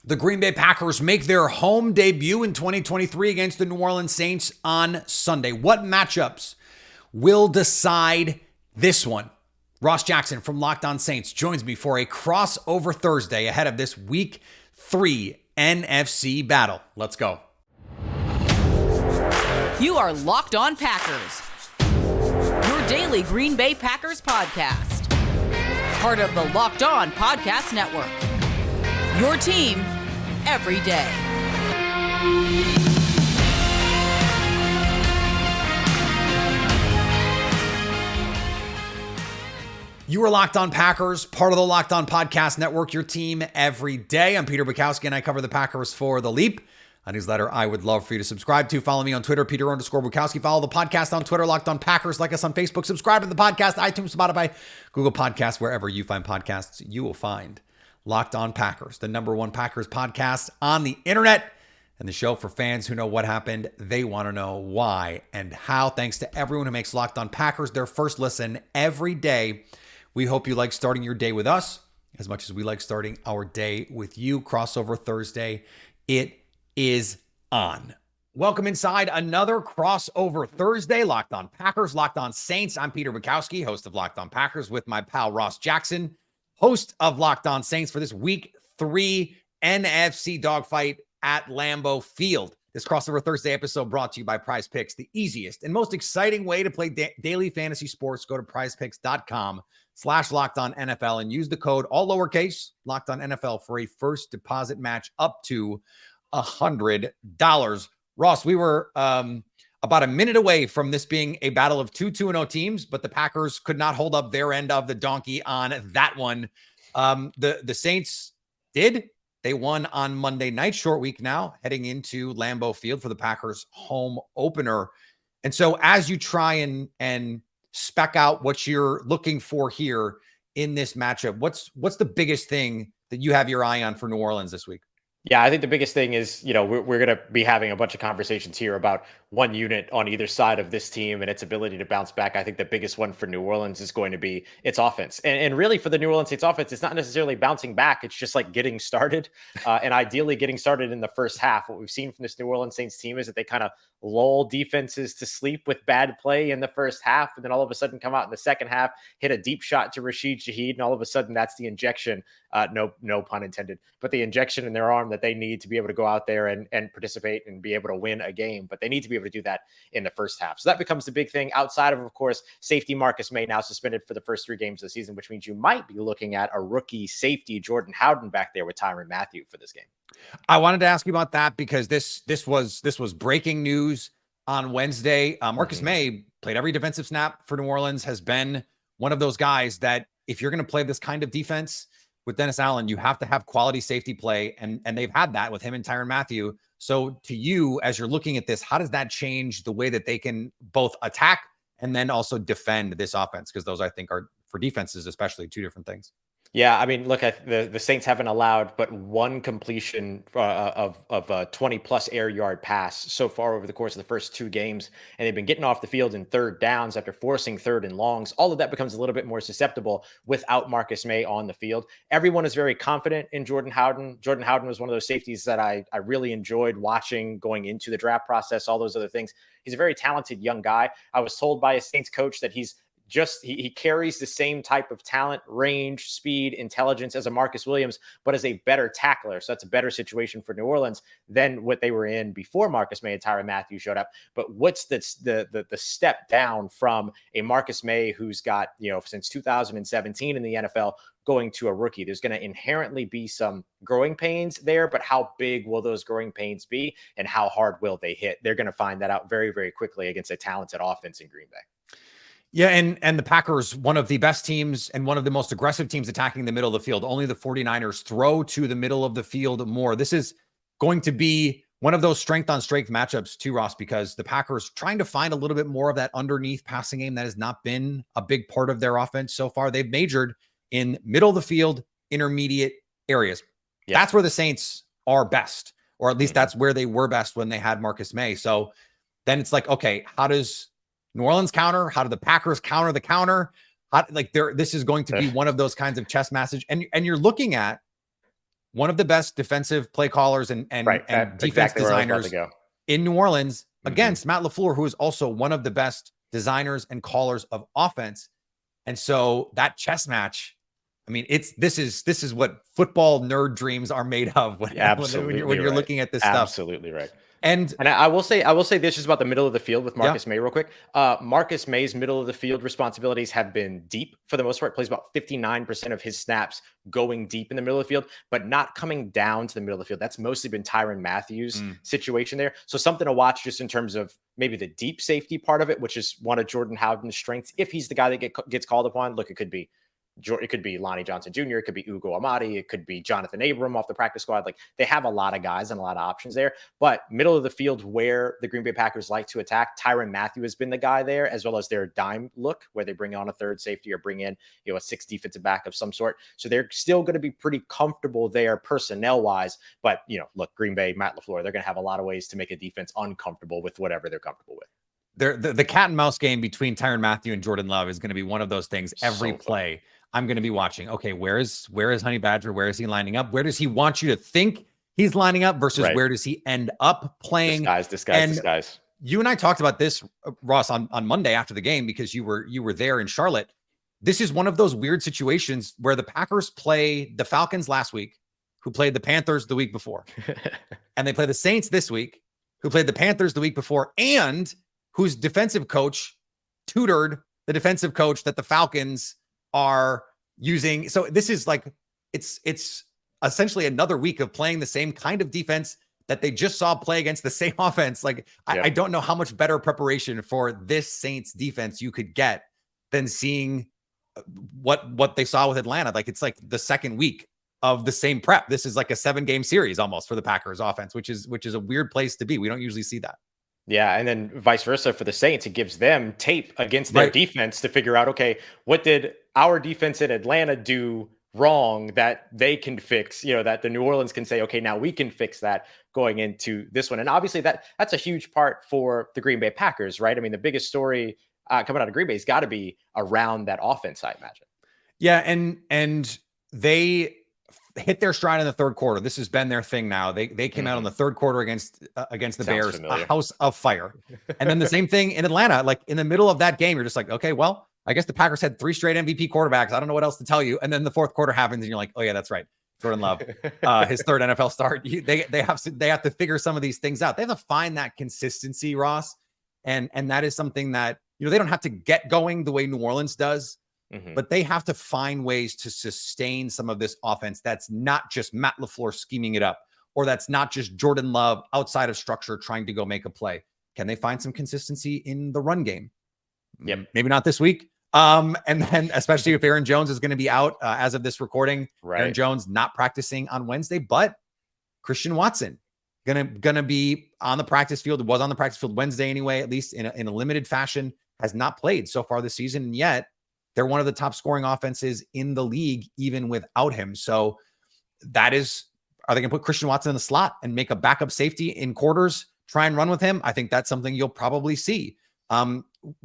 The Green Bay Packers make their home debut in 2023 against the New Orleans Saints on Sunday. What matchups will decide this one? Ross Jackson from Locked On Saints joins me for a crossover Thursday ahead of this Week 3 NFC battle. Let's go. You are Locked On Packers, your daily Green Bay Packers podcast. Part of the Locked On Podcast Network, your team every day. You are Locked On Packers, part of the Locked On Podcast Network, your team every day. I'm Peter Bukowski, and I cover the Packers for The Leap, a newsletter I would love for you to subscribe to. Follow me on Twitter, Peter_Bukowski. Follow the podcast on Twitter, Locked On Packers. Like us on Facebook. Subscribe to the podcast, iTunes, Spotify, Google Podcasts, wherever you find podcasts, you will find Locked On Packers, the #1 Packers podcast on the internet, and the show for fans who know what happened. They want to know why and how. Thanks to everyone who makes Locked On Packers their first listen every day. We hope you like starting your day with us as much as we like starting our day with you. Crossover Thursday, it is on. Welcome inside another Crossover Thursday. Locked On Packers, Locked On Saints. I'm Peter Bukowski, host of Locked On Packers, with my pal Ross Jackson, host of Locked On Saints, for this Week 3 NFC dogfight at Lambeau Field. This Crossover Thursday episode brought to you by Prize Picks, the easiest and most exciting way to play daily fantasy sports. Go to prizepicks.com/LockedOnNFL and use the code, all lowercase, LockedOnNFL, for a first deposit match up to $100. Ross, we were about a minute away from this being a battle of two 2-0 teams, but the Packers could not hold up their end of the donkey on that one. The Saints did. They won on Monday night, short week now, heading into Lambeau Field for the Packers home opener. And so as you try and spec out what you're looking for here in this matchup, what's the biggest thing that you have your eye on for New Orleans this week? Yeah, I think the biggest thing is, we're going to be having a bunch of conversations here about one unit on either side of this team and its ability to bounce back. I think the biggest one for New Orleans is going to be its offense. And really for the New Orleans Saints offense, it's not necessarily bouncing back. It's just like getting started and ideally getting started in the first half. What we've seen from this New Orleans Saints team is that they kind of lull defenses to sleep with bad play in the first half, and then all of a sudden come out in the second half, hit a deep shot to Rashid Shaheed, and all of a sudden that's the injection, no pun intended, but the injection in their arm that they need to be able to go out there and participate and be able to win a game. But they need to be able to do that in the first half. So that becomes the big thing. Outside of course, safety Marcus May now suspended for the first 3 games of the season, which means you might be looking at a rookie safety Jordan Howden back there with Tyrann Mathieu for this game. I wanted to ask you about that because this was breaking news on Wednesday. Marcus May played every defensive snap for New Orleans, has been one of those guys that if you're going to play this kind of defense with Dennis Allen, you have to have quality safety play, and they've had that with him and Tyrann Mathieu. So to you, as you're looking at this, how does that change the way that they can both attack and then also defend this offense? Because those, I think, are, for defenses especially, two different things. Yeah, I mean, look, the Saints haven't allowed but one completion of a 20-plus air yard pass so far over the course of the first 2 games, and they've been getting off the field in third downs after forcing third and longs. All of that becomes a little bit more susceptible without Marcus May on the field. Everyone is very confident in Jordan Howden. Jordan Howden was one of those safeties that I really enjoyed watching going into the draft process, all those other things. He's a very talented young guy. I was told by a Saints coach that he carries the same type of talent, range, speed, intelligence as a Marcus Williams, but as a better tackler. So that's a better situation for New Orleans than what they were in before Marcus May and Tyrann Mathieu showed up. But what's the step down from a Marcus May who's got, since 2017 in the NFL, going to a rookie? There's going to inherently be some growing pains there, but how big will those growing pains be and how hard will they hit? They're going to find that out very, very quickly against a talented offense in Green Bay. Yeah, and the Packers, one of the best teams and one of the most aggressive teams attacking the middle of the field. Only the 49ers throw to the middle of the field more. This is going to be one of those strength-on-strength matchups too, Ross, because the Packers trying to find a little bit more of that underneath passing game that has not been a big part of their offense so far. They've majored in middle of the field, intermediate areas. Yeah. That's where the Saints are best, or at least that's where they were best when they had Marcus May. So then it's like, okay, how does New Orleans counter? How do the Packers counter the counter? This is going to be one of those kinds of chess matches. And you're looking at one of the best defensive play callers and Right. defense Exactly where I was about designers to go. in New Orleans Mhm. against Matt LaFleur, who is also one of the best designers and callers of offense. And so that chess match, I mean, this is what football nerd dreams are made of when Absolutely when you're right. looking at this stuff. Absolutely right. And And I will say this just about the middle of the field with yeah, Marcus May real quick. Marcus May's middle of the field responsibilities have been deep for the most part. Plays about 59% of his snaps going deep in the middle of the field, but not coming down to the middle of the field. That's mostly been Tyrann Mathieu's situation there. So something to watch just in terms of maybe the deep safety part of it, which is one of Jordan Howden's strengths. If he's the guy that gets called upon, look, it could be Lonnie Johnson Jr., it could be Ugo Amadi, it could be Jonathan Abram off the practice squad. Like, they have a lot of guys and a lot of options there. But middle of the field where the Green Bay Packers like to attack, Tyrann Mathieu has been the guy there, as well as their dime look where they bring on a third safety or bring in, a 6 defensive back of some sort. So they're still going to be pretty comfortable there personnel wise. But, look, Green Bay, Matt LaFleur, they're going to have a lot of ways to make a defense uncomfortable with whatever they're comfortable with. the cat and mouse game between Tyrann Mathieu and Jordan Love is going to be one of those things every play. I'm going to be watching. Okay, where is Honey Badger? Where is he lining up? Where does he want you to think he's lining up versus where does he end up playing? Disguise. You and I talked about this, Ross, on Monday after the game because you were there in Charlotte. This is one of those weird situations where the Packers play the Falcons last week, who played the Panthers the week before, and they play the Saints this week, who played the Panthers the week before, and whose defensive coach tutored the defensive coach that the Falcons are using. So this is like, it's essentially another week of playing the same kind of defense that they just saw play against the same offense. Like, I don't know how much better preparation for this Saints defense you could get than seeing what they saw with Atlanta. Like, it's like the second week of the same prep. This is like a 7-game series almost for the Packers offense, which is a weird place to be. We don't usually see that. Yeah, and then vice versa for the Saints, it gives them tape against their defense to figure out, okay, what did our defense in Atlanta do wrong that they can fix, that the New Orleans can say, okay, now we can fix that going into this one. And obviously that's a huge part for the Green Bay Packers, right? I mean, the biggest story coming out of Green Bay has got to be around that offense, I imagine. Yeah, and they hit their stride in the third quarter. This has been their thing now. They came out in the third quarter against the Bears, familiar. A house of fire. And then the same thing in Atlanta. Like, in the middle of that game, you're just like, okay, well, I guess the Packers had 3 straight MVP quarterbacks. I don't know what else to tell you. And then the fourth quarter happens, and you're like, oh yeah, that's right. Jordan Love, his third NFL start. They have to figure some of these things out. They have to find that consistency, Ross, and that is something that they don't have to get going the way New Orleans does. But they have to find ways to sustain some of this offense that's not just Matt LaFleur scheming it up, or that's not just Jordan Love outside of structure trying to go make a play. Can they find some consistency in the run game? Yeah, maybe not this week. And then especially if Aaron Jones is going to be out as of this recording. Aaron Jones not practicing on Wednesday, but Christian Watson gonna be on the practice field. It was on the practice field Wednesday anyway, at least in a limited fashion. Has not played so far this season, and yet they're one of the top scoring offenses in the league, even without him. So are they going to put Christian Watson in the slot and make a backup safety in quarters, try and run with him? I think that's something you'll probably see.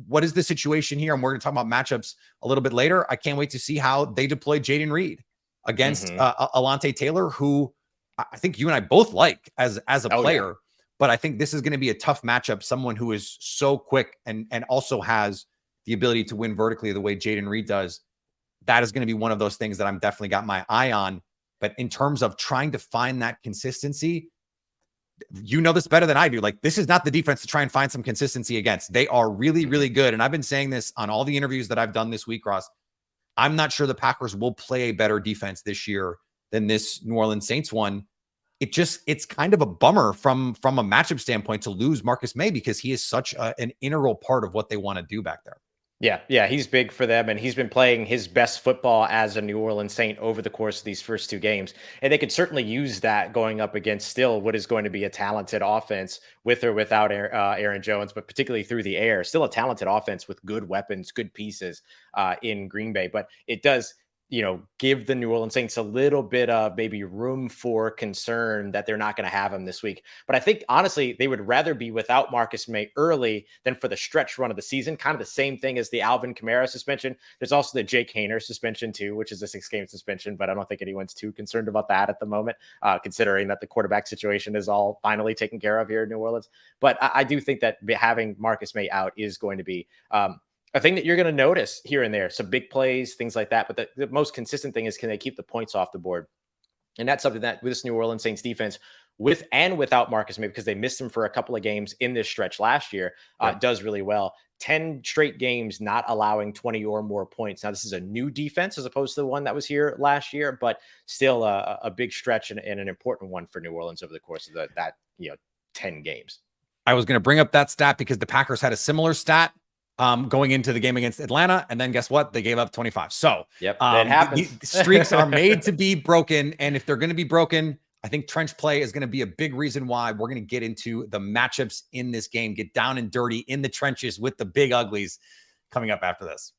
What is the situation here? And we're going to talk about matchups a little bit later. I can't wait to see how they deploy Jaden Reed against Alante Taylor, who I think you and I both like as a player. Yeah. But I think this is going to be a tough matchup. Someone who is so quick and also has the ability to win vertically the way Jaden Reed does. That is going to be one of those things that I'm definitely got my eye on. But in terms of trying to find that consistency, this better than I do. Like, this is not the defense to try and find some consistency against. They are really, really good. And I've been saying this on all the interviews that I've done this week, Ross. I'm not sure the Packers will play a better defense this year than this New Orleans Saints one. It's kind of a bummer from a matchup standpoint to lose Marcus May, because he is such an integral part of what they want to do back there. Yeah, he's big for them, and he's been playing his best football as a New Orleans Saint over the course of these first 2 games. And they could certainly use that going up against still what is going to be a talented offense with or without Aaron Jones, but particularly through the air. Still a talented offense with good weapons, good pieces in Green Bay. But it does, give the New Orleans Saints a little bit of maybe room for concern that they're not going to have him this week. But I think, honestly, they would rather be without Marcus May early than for the stretch run of the season. Kind of the same thing as the Alvin Kamara suspension. There's also the Jake Haener suspension, too, which is a 6-game suspension. But I don't think anyone's too concerned about that at the moment, considering that the quarterback situation is all finally taken care of here in New Orleans. But I do think that having Marcus May out is going to be a thing that you're going to notice here and there, some big plays, things like that. But the most consistent thing is, can they keep the points off the board? And that's something that with this New Orleans Saints defense, with and without Marcus May, because they missed him for a couple of games in this stretch last year, does really well. 10 straight games not allowing 20 or more points. Now, this is a new defense as opposed to the one that was here last year, but still a big stretch and an important one for New Orleans over the course of that 10 games. I was going to bring up that stat because the Packers had a similar stat going into the game against Atlanta. And then guess what? They gave up 25. So it happens. Streaks are made to be broken. And if they're going to be broken, I think trench play is going to be a big reason why. We're going to get into the matchups in this game, get down and dirty in the trenches with the big uglies coming up after this.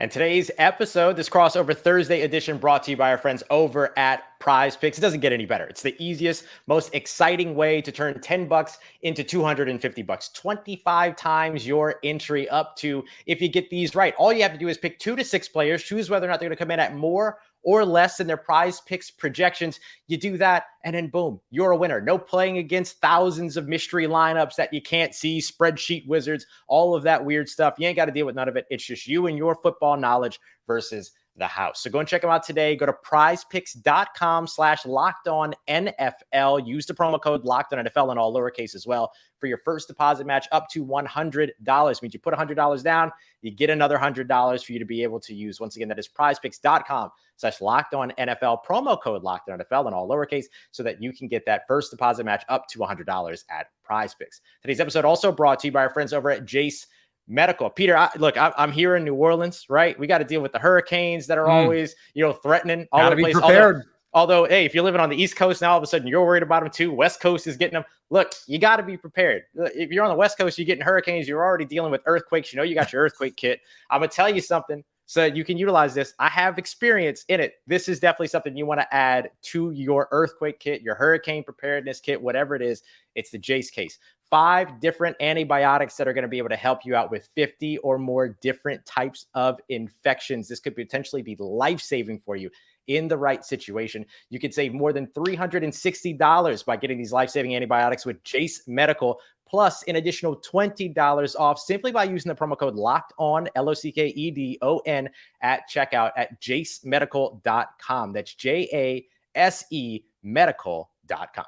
And today's episode, this crossover Thursday edition, brought to you by our friends over at Prize Picks. It doesn't get any better. It's the easiest, most exciting way to turn $10 into $250. 25 times your entry up to, if you get these right. All you have to do is pick 2 to 6 players, choose whether or not they're going to come in at more or less than their Prize Picks projections. You do that, and then boom, you're a winner. No playing against thousands of mystery lineups that you can't see, spreadsheet wizards, all of that weird stuff. You ain't got to deal with none of it. It's just you and your football knowledge versus the house. So go and check them out today. Go to prizepicks.com/LockedOnNFL. Use the promo code LockedOnNFL in all lowercase as well for your first deposit match up to $100. Means you put $100 down, you get another $100 for you to be able to use. Once again, that is prizepicks.com/LockedOnNFL. Promo code LockedOnNFL in all lowercase so that you can get that first deposit match up to $100 at Prize Picks. Today's episode also brought to you by our friends over at Jase Medical. Peter, I'm here in New Orleans, right? We got to deal with the hurricanes that are always, threatening all over the place. Prepared. Although, hey, if you're living on the East Coast now, all of a sudden you're worried about them too. West Coast is getting them. Look, you got to be prepared. If you're on the West Coast, you're getting hurricanes. You're already dealing with earthquakes. You got your earthquake kit. I'm going to tell you something so you can utilize this. I have experience in it. This is definitely something you want to add to your earthquake kit, your hurricane preparedness kit, whatever it is. It's the Jase case. 5 different antibiotics that are going to be able to help you out with 50 or more different types of infections. This could potentially be life-saving for you in the right situation. You could save more than $360 by getting these life-saving antibiotics with Jase Medical, plus an additional $20 off simply by using the promo code LOCKEDON, LOCKEDON, at checkout at jasemedical.com. That's JASE medical.com.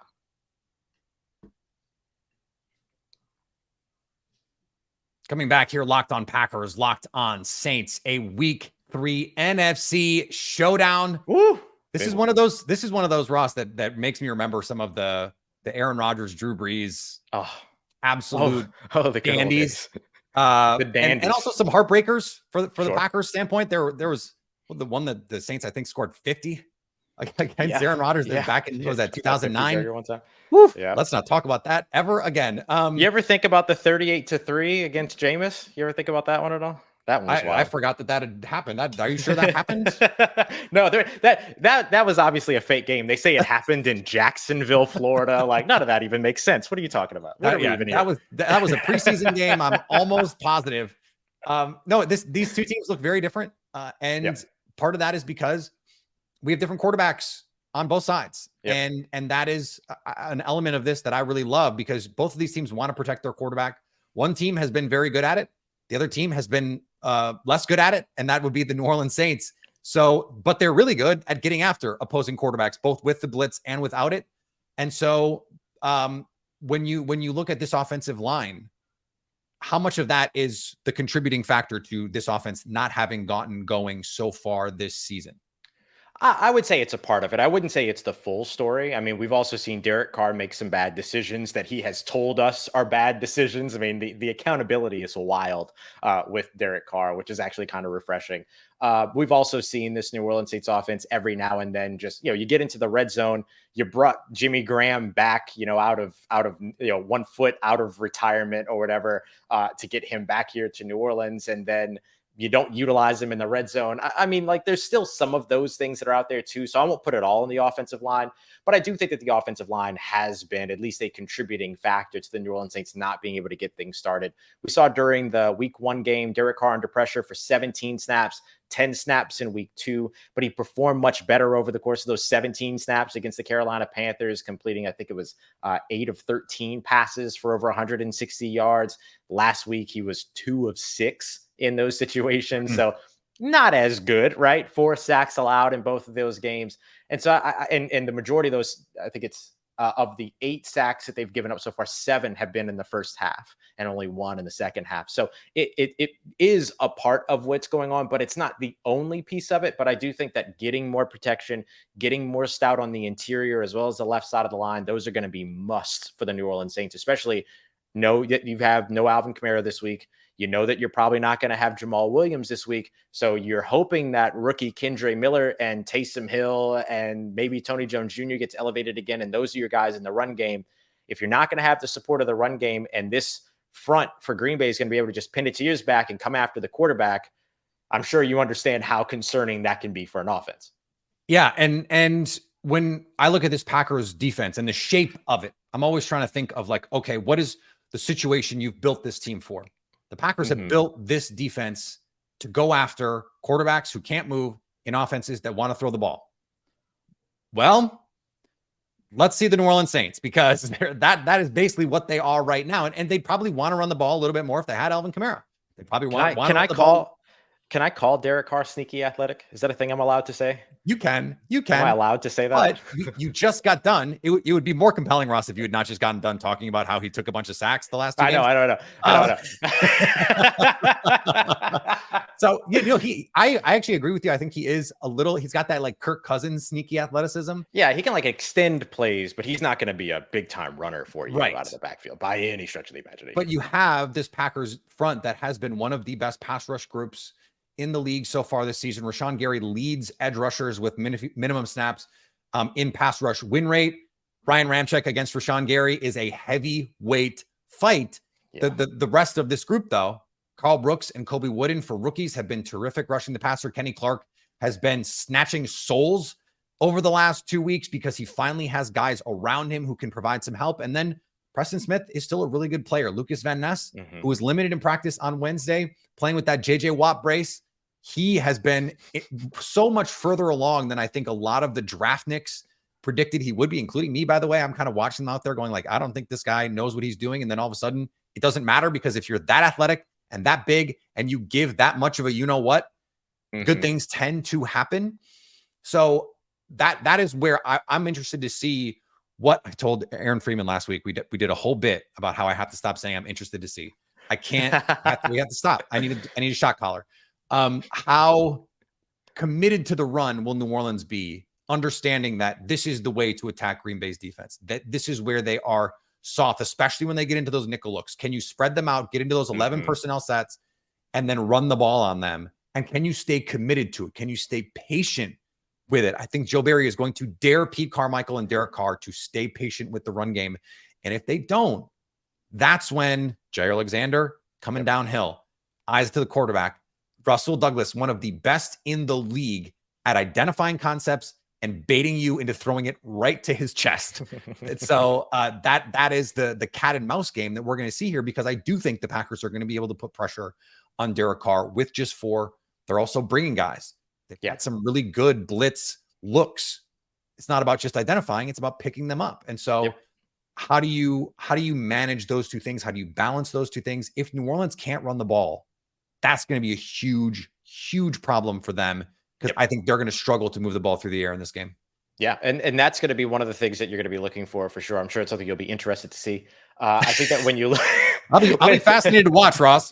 Coming back here, Locked On Packers, Locked On Saints, a Week 3 NFC showdown. Woo! This is one of those, Ross, that makes me remember some of the Aaron Rodgers, Drew Brees, absolute the dandies. The dandies. And also some heartbreakers for the Packers standpoint. There was the one that the Saints, I think, scored 50 against Aaron Rodgers back in, was that 2009? Yeah. Let's not talk about that ever again. You ever think about the 38-3 against Jameis? You ever think about that one at all? That one was wild. I forgot that had happened. Are you sure that happened? No, that was obviously a fake game. They say it happened in Jacksonville, Florida. Like, none of that even makes sense. What are you talking about? That was a preseason game. I'm almost positive. No, these two teams look very different. And part of that is because we have different quarterbacks on both sides. And that is an element of this that I really love, because both of these teams want to protect their quarterback. One team has been very good at it. The other team has been less good at it, and that would be the New Orleans Saints. So, but they're really good at getting after opposing quarterbacks, both with the blitz and without it. And so when you look at this offensive line, how much of that is the contributing factor to this offense not having gotten going so far this season? I would say it's a part of it. I wouldn't say it's the full story. I mean, we've also seen Derek Carr make some bad decisions that he has told us are bad decisions. I mean, the accountability is wild with Derek Carr, which is actually kind of refreshing. We've also seen this New Orleans Saints offense every now and then just, you get into the red zone, you brought Jimmy Graham back, out of 1 foot out of retirement or whatever, to get him back here to New Orleans. And then you don't utilize them in the red zone. I mean, like, there's still some of those things that are out there too. So I won't put it all in the offensive line, but I do think that the offensive line has been at least a contributing factor to the New Orleans Saints not being able to get things started. We saw during the week 1 game, Derek Carr under pressure for 17 snaps, 10 snaps in week 2, but he performed much better over the course of those 17 snaps against the Carolina Panthers, completing, I think it was 8 of 13 passes for over 160 yards. Last week, he was 2 of 6 in those situations. So not as good, right? 4 sacks allowed in both of those games. And so and the majority of those, I think it's of the 8 sacks that they've given up so far, 7 have been in the first half and only 1 in the second half. So it is a part of what's going on, but it's not the only piece of it. But I do think that getting more protection, getting more stout on the interior, as well as the left side of the line, those are going to be musts for the New Orleans Saints, especially know that you have no Alvin Kamara this week. You know that you're probably not going to have Jamal Williams this week. So you're hoping that rookie Kendre Miller and Taysom Hill and maybe Tony Jones Jr. gets elevated again. And those are your guys in the run game. If you're not going to have the support of the run game, and this front for Green Bay is going to be able to just pin its ears back and come after the quarterback, I'm sure you understand how concerning that can be for an offense. Yeah. And when I look at this Packers defense and the shape of it, I'm always trying to think of like, okay, what is the situation you've built this team for? The Packers have built this defense to go after quarterbacks who can't move in offenses that want to throw the ball. Well, let's see the New Orleans Saints, because that is basically what they are right now. And they'd probably want to run the ball a little bit more if they had Alvin Kamara. They probably want to run the ball. Can I call Derek Carr sneaky athletic? Is that a thing I'm allowed to say? You can. Am I allowed to say that? But you just got done. It would be more compelling, Ross, if you had not just gotten done talking about how he took a bunch of sacks the last 2 games. I don't know. So, I actually agree with you. I think he's got that like Kirk Cousins sneaky athleticism. Yeah, he can like extend plays, but he's not going to be a big time runner for you out of the backfield by any stretch of the imagination. But you have this Packers front that has been one of the best pass rush groups in the league so far this season. Rashawn Gary leads edge rushers with minimum snaps in pass rush win rate. Ryan Ramczyk against Rashawn Gary is a heavyweight fight. Yeah. The rest of this group, though, Carl Brooks and Colby Wooden for rookies have been terrific rushing the passer. Kenny Clark has been snatching souls over the last 2 weeks because he finally has guys around him who can provide some help. And then Preston Smith is still a really good player. Lucas Van Ness, who was limited in practice on Wednesday, playing with that JJ Watt brace. He has been so much further along than I think a lot of the draftniks predicted he would be, including me, by the way. I'm kind of watching them out there going like, I don't think this guy knows what he's doing. And then all of a sudden it doesn't matter, because if you're that athletic and that big and you give that much of a, good things tend to happen. So that is where I'm interested to see what I told Aaron Freeman last week. We did a whole bit about how I have to stop saying I'm interested to see. I can't, we have to stop. I need a shot collar. How committed to the run will New Orleans be, understanding that this is the way to attack Green Bay's defense, that this is where they are soft, especially when they get into those nickel looks? Can you spread them out, get into those 11 personnel sets, and then run the ball on them? And can you stay committed to it? Can you stay patient with it? I think Joe Barry is going to dare Pete Carmichael and Derek Carr to stay patient with the run game. And if they don't, that's when Jair Alexander coming downhill, eyes to the quarterback. Russell Douglas, one of the best in the league at identifying concepts and baiting you into throwing it right to his chest. So that is the cat and mouse game that we're going to see here, because I do think the Packers are going to be able to put pressure on Derek Carr with just 4. They're also bringing guys. They've got some really good blitz looks. It's not about just identifying, it's about picking them up. And so how do you manage those two things? How do you balance those two things? If New Orleans can't run the ball, that's going to be a huge, huge problem for them, because I think they're going to struggle to move the ball through the air in this game. Yeah, and that's going to be one of the things that you're going to be looking for sure. I'm sure it's something you'll be interested to see. I think that when you look, I'll be fascinated to watch, Ross.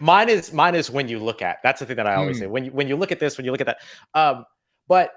Mine is when you look at. That's the thing that I always say. When you look at this, when you look at that. But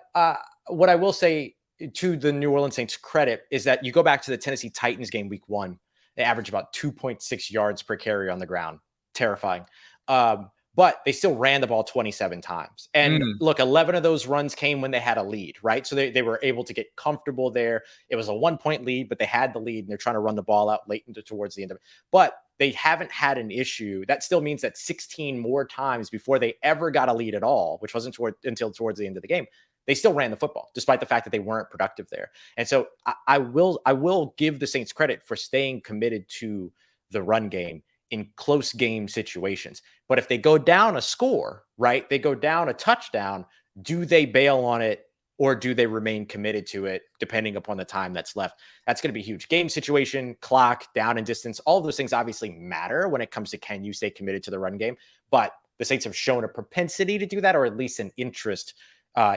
what I will say to the New Orleans Saints credit is that you go back to the Tennessee Titans game week 1, they averaged about 2.6 yards per carry on the ground. Terrifying. But they still ran the ball 27 times. And look, 11 of those runs came when they had a lead, right? So they were able to get comfortable there. It was a 1-point lead, but they had the lead and they're trying to run the ball out late towards the end of it. But they haven't had an issue. That still means that 16 more times before they ever got a lead at all, which wasn't until towards the end of the game, they still ran the football, despite the fact that they weren't productive there. And so I will give the Saints credit for staying committed to the run game in close game situations. But if they go down a score, right, they go down a touchdown, do they bail on it or do they remain committed to it depending upon the time that's left? That's going to be huge. Game situation, clock, down and distance, all of those things obviously matter when it comes to can you stay committed to the run game. But the Saints have shown a propensity to do that, or at least an interest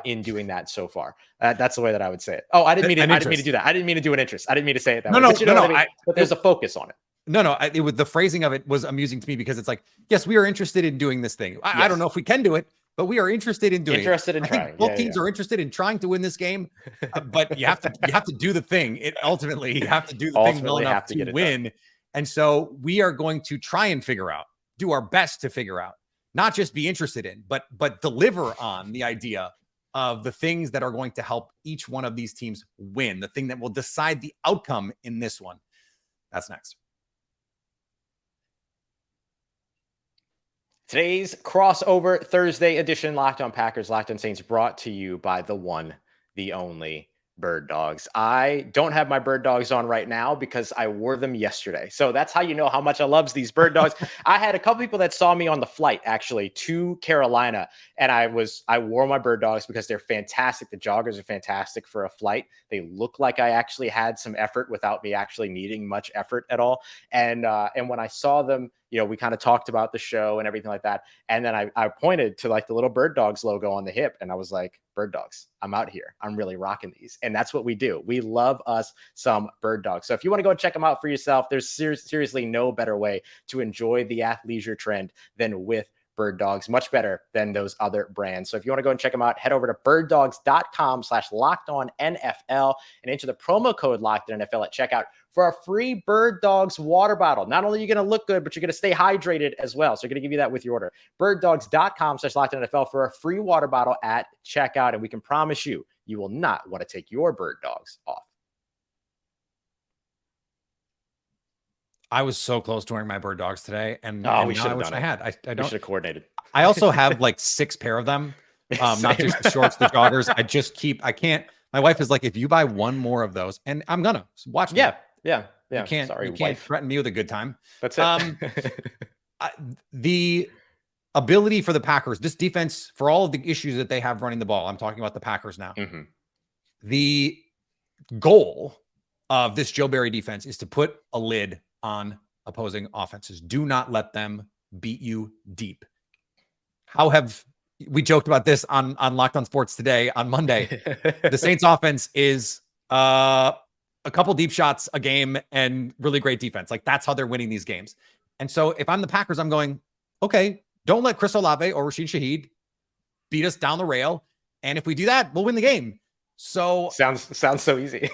in doing that so far. That's the way that I would say it. Oh, I didn't mean to do that. I didn't mean to do an interest. I didn't mean to say it that way. But there's a focus on it. The phrasing of it was amusing to me because it's like, yes, we are interested in doing this thing. I don't know if we can do it, but we are interested in doing it. I think both teams are interested in trying to win this game, but you have to do the thing. Ultimately, you have to do the thing well enough to win. Done. And so we are going to try and do our best to figure out, not just be interested in, but deliver on the idea of the things that are going to help each one of these teams win, the thing that will decide the outcome in this one. That's next. Today's crossover Thursday edition Locked On Packers, Locked On Saints, brought to you by the one, the only Bird Dogs. I don't have my Bird Dogs on right now because I wore them yesterday. So that's how you know how much I love these Bird Dogs. I had a couple people that saw me on the flight actually to Carolina, and I wore my Bird Dogs because they're fantastic. The joggers are fantastic for a flight. They look like I actually had some effort without me actually needing much effort at all. And when I saw them, we kind of talked about the show and everything like that. And then I pointed to like the little Bird Dogs logo on the hip. And I was like, Bird Dogs, I'm out here. I'm really rocking these. And that's what we do. We love us some Bird Dogs. So if you want to go check them out for yourself, there's seriously no better way to enjoy the athleisure trend than with Bird Dogs. Much better than those other brands. So if you want to go and check them out, head over to birddogs.com/LockedOnNFL and enter the promo code LockedOnNFL at checkout for a free Bird Dogs water bottle. Not only are you going to look good, but you're going to stay hydrated as well. So we're going to give you that with your order. birddogs.com/LockedOnNFL for a free water bottle at checkout. And we can promise you, you will not want to take your Bird Dogs off. I was so close to wearing my Bird Dogs today, and we should have done it. I don't. We should have coordinated. I also have like 6 pair of them, not just the shorts, the joggers. I can't. My wife is like, if you buy one more of those, and I'm gonna watch me. Yeah. You can't threaten me with a good time. That's it. The ability for the Packers, this defense, for all of the issues that they have running the ball, I'm talking about the Packers now. Mm-hmm. The goal of this Joe Barry defense is to put a lid on opposing offenses. Do not let them beat you deep. We joked about this on Locked On Sports today on Monday. The Saints offense is a couple deep shots a game and really great defense. Like that's how they're winning these games. And so if I'm the Packers, I'm going, okay, don't let Chris Olave or Rashid Shaheed beat us down the rail. And if we do that, we'll win the game. So sounds so easy.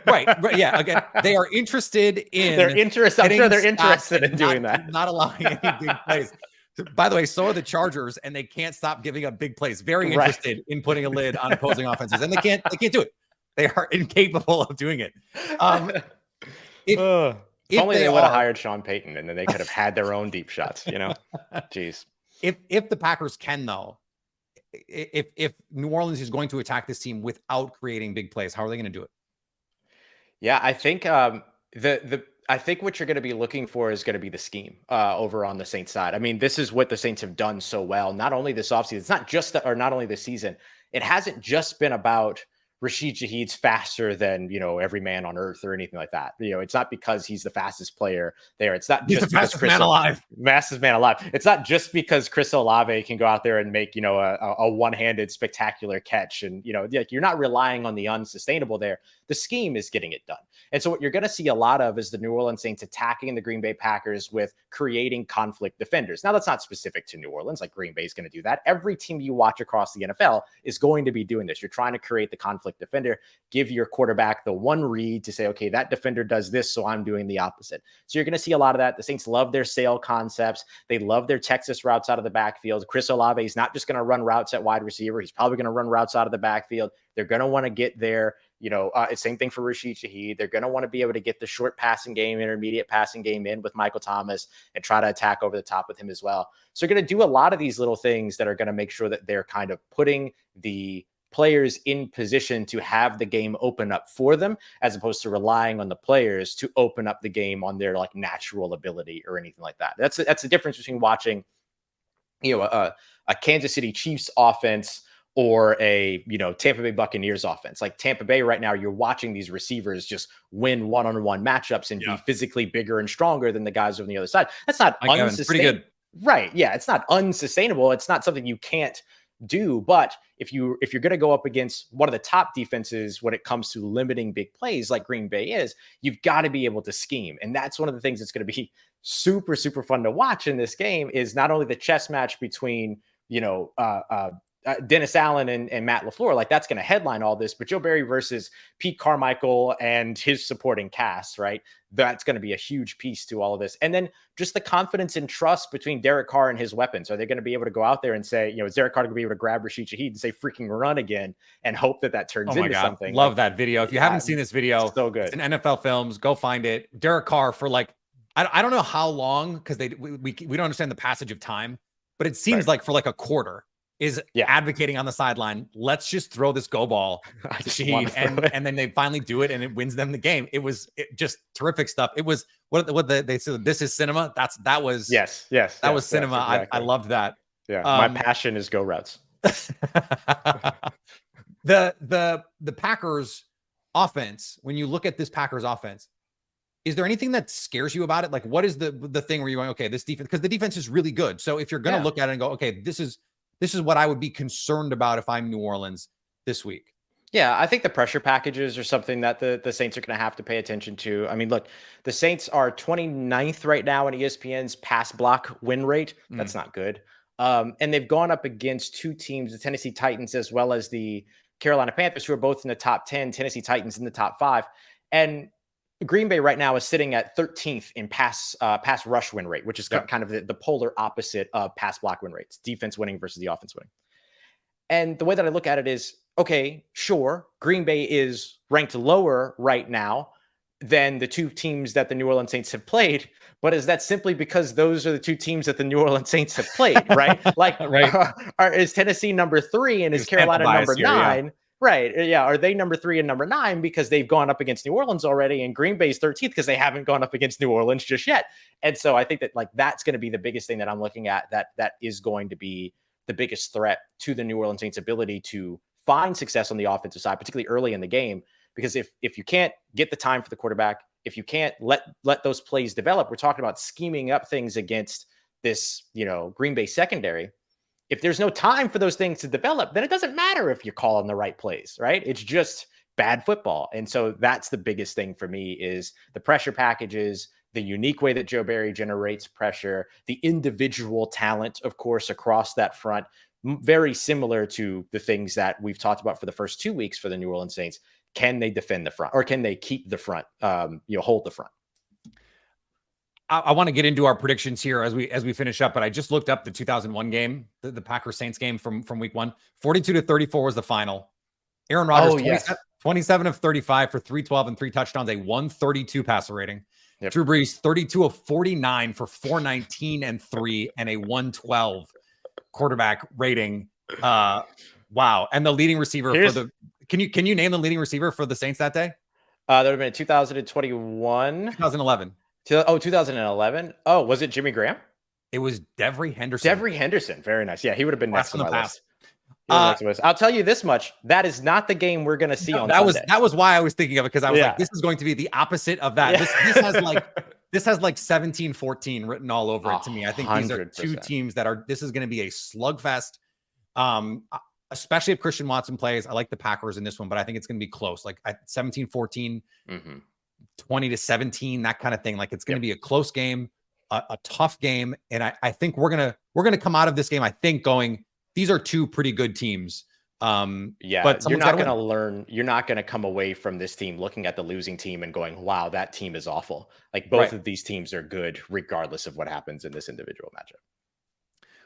Right. Yeah. Again, they are interested in. I'm sure they're interested in doing that. Not allowing any big plays. By the way, so are the Chargers, and they can't stop giving up big plays. Very interested in putting a lid on opposing offenses, and they can't do it. They are incapable of doing it. If only they would have hired Sean Payton, and then they could have had their own deep shots. Jeez. If the Packers can, though, if New Orleans is going to attack this team without creating big plays, how are they going to do it? Yeah, I think I think what you're going to be looking for is going to be the scheme over on the Saints side. I mean, this is what the Saints have done so well. Not only this offseason, not only this season. It hasn't just been about Rashid Shaheed's faster than, every man on earth or anything like that. It's not because he's the fastest player there. It's not He's just the fastest man alive. Fastest man alive. It's not just because Chris Olave can go out there and make, a one-handed spectacular catch. And, you're not relying on the unsustainable there. The scheme is getting it done. And so what you're going to see a lot of is the New Orleans Saints attacking the Green Bay Packers with creating conflict defenders. Now, that's not specific to New Orleans. Like, Green Bay is going to do that. Every team you watch across the NFL is going to be doing this. You're trying to create the conflict defender, give your quarterback the one read to say, okay, that defender does this, so I'm doing the opposite. So you're going to see a lot of that. The Saints love their sail concepts. They love their Texas routes out of the backfield. Chris Olave is not just going to run routes at wide receiver. He's probably going to run routes out of the backfield. They're going to want to get there. Same thing for Rashid Shaheed. They're going to want to be able to get the short passing game, intermediate passing game in with Michael Thomas and try to attack over the top with him as well. So you're going to do a lot of these little things that are going to make sure that they're kind of putting the players in position to have the game open up for them, as opposed to relying on the players to open up the game on their like natural ability or anything like that. That's the difference between watching, a Kansas City Chiefs offense or a, Tampa Bay Buccaneers offense. Like Tampa Bay right now, you're watching these receivers just win one-on-one matchups and be physically bigger and stronger than the guys on the other side. That's not unsustainable. Pretty good. Right. Yeah. It's not unsustainable. It's not something you can't do. But if you're going to go up against one of the top defenses when it comes to limiting big plays like Green Bay is, you've got to be able to scheme. And that's one of the things that's going to be super, super fun to watch in this game is not only the chess match between, Dennis Allen and Matt LaFleur, like that's going to headline all this, but Joe Barry versus Pete Carmichael and his supporting cast, right? That's going to be a huge piece to all of this. And then just the confidence and trust between Derek Carr and his weapons. Are they going to be able to go out there and say, is Derek Carr going to be able to grab Rashid Shaheed and say freaking run again and hope that turns into something? Love that video. If you haven't seen this video, so good. It's in NFL Films. Go find it. Derek Carr for I don't know how long, because we don't understand the passage of time, but it seems like for like a quarter is advocating on the sideline. Let's just throw this go ball to Shaheed, and then they finally do it, and it wins them the game. It was just terrific stuff. It was what they said. This is cinema. That was that was cinema. Exactly. I loved that. Yeah, my passion is go routes. The Packers offense. When you look at this Packers offense, is there anything that scares you about it? Like, what is the thing where you're going, okay, this defense, because the defense is really good. So if you're going to look at it and go, okay, this is what I would be concerned about if I'm New Orleans this week. Yeah, I think the pressure packages are something that the Saints are going to have to pay attention to. I mean, look, the Saints are 29th right now in ESPN's pass block win rate. That's not good. And they've gone up against two teams, the Tennessee Titans as well as the Carolina Panthers, who are both in the top 10, Tennessee Titans in the top 5. And Green Bay right now is sitting at 13th in pass rush win rate, which is kind of the polar opposite of pass block win rates, defense winning versus the offense winning. And the way that I look at it is, okay, sure, Green Bay is ranked lower right now than the two teams that the New Orleans Saints have played, but is that simply because those are the two teams that the New Orleans Saints have played, right? Is Tennessee number 3 and is Carolina number 9? Yeah. Right. Yeah. Are they number 3 and number 9 because they've gone up against New Orleans already, and Green Bay's 13th because they haven't gone up against New Orleans just yet? And so I think that that's going to be the biggest thing that I'm looking at, that is going to be the biggest threat to the New Orleans Saints' ability to find success on the offensive side, particularly early in the game. Because if you can't get the time for the quarterback, if you can't let those plays develop, we're talking about scheming up things against this, Green Bay secondary. If there's no time for those things to develop, then it doesn't matter if you're calling the right plays, right? It's just bad football. And so that's the biggest thing for me is the pressure packages, the unique way that Joe Barry generates pressure, the individual talent, of course, across that front, very similar to the things that we've talked about for the first 2 weeks for the New Orleans Saints. Can they defend the front, or can they keep the front, hold the front? I want to get into our predictions here as we finish up, but I just looked up the 2001 game, the Packers Saints game from week 1. 42-34 was the final. Aaron Rodgers, 27 of 35 for 312 and 3 touchdowns, a 132 passer rating. Yep. Drew Brees, 32 of 49 for 419 and 3 and a 112 quarterback rating. Wow. And the leading receiver can you name the leading receiver for the Saints that day? That would have been 2021. 2011. 2011. Oh, was it Jimmy Graham? It was Devery Henderson. Very nice. Yeah, he would have been next on my list. I'll tell you this much: that is not the game we're going to see on Sunday. That was why I was thinking of it, because I was like, this is going to be the opposite of that. Yeah. This has like 17-14 written all over it to me. I think these are two teams this is going to be a slugfest. Especially if Christian Watson plays. I like the Packers in this one, but I think it's going to be close, like 17-14, 20-17, that kind of thing. Like it's going to be a close game, a tough game. And I think we're going to come out of this game, I think, going, these are two pretty good teams. But you're not going to come away from this team looking at the losing team and going, wow, that team is awful. Like both of these teams are good regardless of what happens in this individual matchup.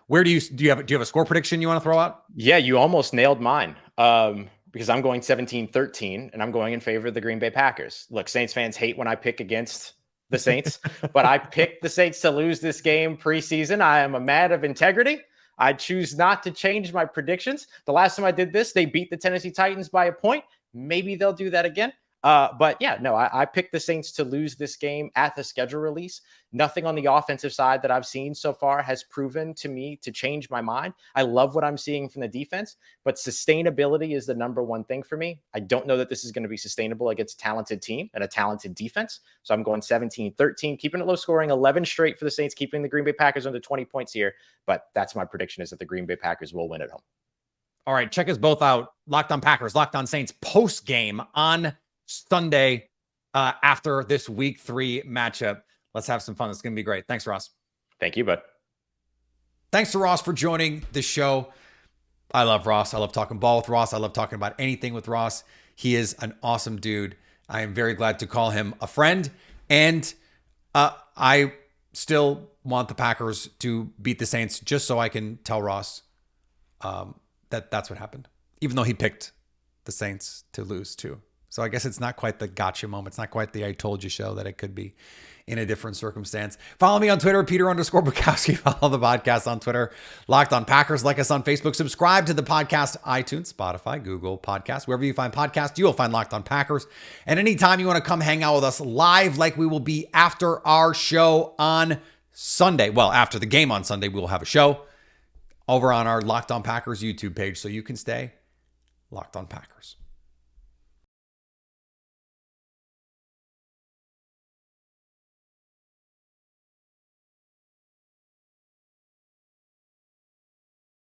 Where do you have a score prediction you want to throw out? Yeah, you almost nailed mine. Because I'm going 17-13 and I'm going in favor of the Green Bay Packers. Look, Saints fans hate when I pick against the Saints, but I picked the Saints to lose this game preseason. I am a man of integrity. I choose not to change my predictions. The last time I did this, they beat the Tennessee Titans by a point. Maybe they'll do that again. But yeah, no, I picked the Saints to lose this game at the schedule release. Nothing on the offensive side that I've seen so far has proven to me to change my mind. I love what I'm seeing from the defense, but sustainability is the number one thing for me. I don't know that this is going to be sustainable against a talented team and a talented defense. So I'm going 17-13, keeping it low scoring, 11 straight for the Saints, keeping the Green Bay Packers under 20 points here. But that's my prediction, is that the Green Bay Packers will win at home. All right, check us both out. Locked On Packers, Locked On Saints post game on Sunday after this week 3 matchup. Let's have some fun. It's going to be great. Thanks, Ross. Thank you, bud. Thanks to Ross for joining the show. I love Ross. I love talking ball with Ross. I love talking about anything with Ross. He is an awesome dude. I am very glad to call him a friend. And I still want the Packers to beat the Saints just so I can tell Ross that that's what happened, even though he picked the Saints to lose too. So I guess it's not quite the gotcha moment. It's not quite the I told you show that it could be in a different circumstance. Follow me on Twitter, Peter_Bukowski. Follow the podcast on Twitter, Locked On Packers. Like us on Facebook. Subscribe to the podcast, iTunes, Spotify, Google Podcasts. Wherever you find podcasts, you will find Locked On Packers. And anytime you want to come hang out with us live, like we will be after our show on Sunday. Well, after the game on Sunday, we will have a show over on our Locked On Packers YouTube page, so you can stay Locked On Packers.